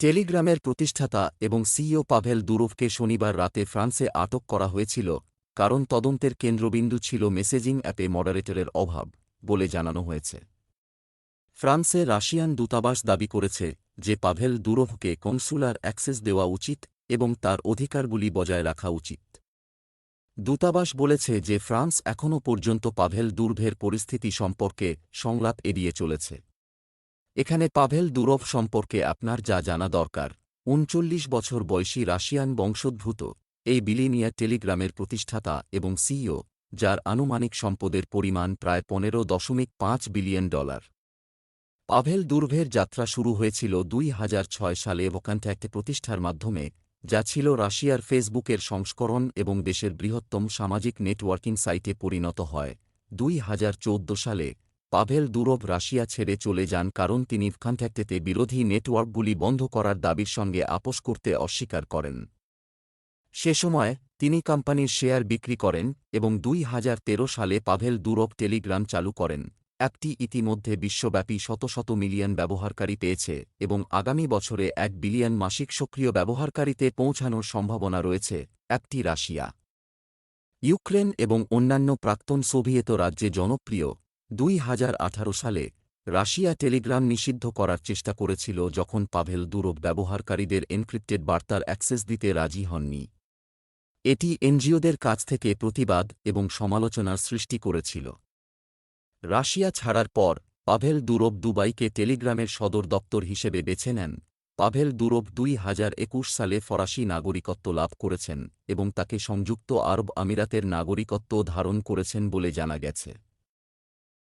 টেলিগ্রামের প্রতিষ্ঠাতা এবং সিইও পাভেল দুরোভকে শনিবার রাতে ফ্রান্সে আটক করা হয়েছিল কারণ তদন্তের কেন্দ্রবিন্দু ছিল মেসেজিং অ্যাপে মডারেটরের অভাব বলে জানানো হয়েছে। ফ্রান্সে রাশিয়ান দূতাবাস দাবি করেছে যে পাভেল দুরোভকে কনসুলার অ্যাক্সেস দেওয়া উচিত এবং তার অধিকারগুলি বজায় রাখা উচিত। দূতাবাস বলেছে যে ফ্রান্স এখনও পর্যন্ত পাভেল দুরোভের পরিস্থিতি সম্পর্কে সংলাপ এড়িয়ে চলেছে। এখানে পাভেল দুরোভ সম্পর্কে আপনার যা জানা দরকার: ৩৯ বছর বয়সী রাশিয়ান বংশোদ্ভূত এই বিলিনিয়ার টেলিগ্রামের প্রতিষ্ঠাতা এবং সিইও, যার আনুমানিক সম্পদের পরিমাণ প্রায় $15.5 বিলিয়ন। পাভেল দুরোভের যাত্রা শুরু হয়েছিল ২০০৬ সালে ভোকন্ট্যাক্ট প্রতিষ্ঠার মাধ্যমে, যা ছিল রাশিয়ার ফেসবুকের সংস্করণ এবং দেশের বৃহত্তম সামাজিক নেটওয়ার্কিং সাইটে পরিণত হয়। ২০১৪ সালে পাভেল দুরোভ রাশিয়া ছেড়ে চলে যান কারণ তিনি ভোকন্ট্যাক্টেতে বিরোধী নেটওয়ার্কগুলি বন্ধ করার দাবির সঙ্গে আপোস করতে অস্বীকার করেন। সে সময় তিনি কোম্পানির শেয়ার বিক্রি করেন এবং ২০১৩ সালে পাভেল দুরোভ টেলিগ্রাম চালু করেন। অ্যাপটি ইতিমধ্যে বিশ্বব্যাপী শত শত মিলিয়ন ব্যবহারকারী পেয়েছে এবং আগামী বছরে ১ বিলিয়ন মাসিক সক্রিয় ব্যবহারকারীতে পৌঁছানোর সম্ভাবনা রয়েছে। অ্যাপটি রাশিয়া, ইউক্রেন এবং অন্যান্য প্রাক্তন সোভিয়েত রাজ্যে জনপ্রিয়। ২০১৮ সালে রাশিয়া টেলিগ্রাম নিষিদ্ধ করার চেষ্টা করেছিল যখন পাভেল দুরোভ ব্যবহারকারীদের এনক্রিপ্টেড বার্তার অ্যাক্সেস দিতে রাজি হননি। এটি এনজিওদের কাছ থেকে প্রতিবাদ এবং সমালোচনার সৃষ্টি করেছিল। রাশিয়া ছাড়ার পর পাভেল দুরোভ দুবাইকে টেলিগ্রামের সদর দপ্তর হিসেবে বেছে নেন। পাভেল দুরোভ ২০২১ সালে ফরাসি নাগরিকত্ব লাভ করেছেন এবং তাকে সংযুক্ত আরব আমিরাতের নাগরিকত্ব ধারণ করেছেন বলে জানা গেছে।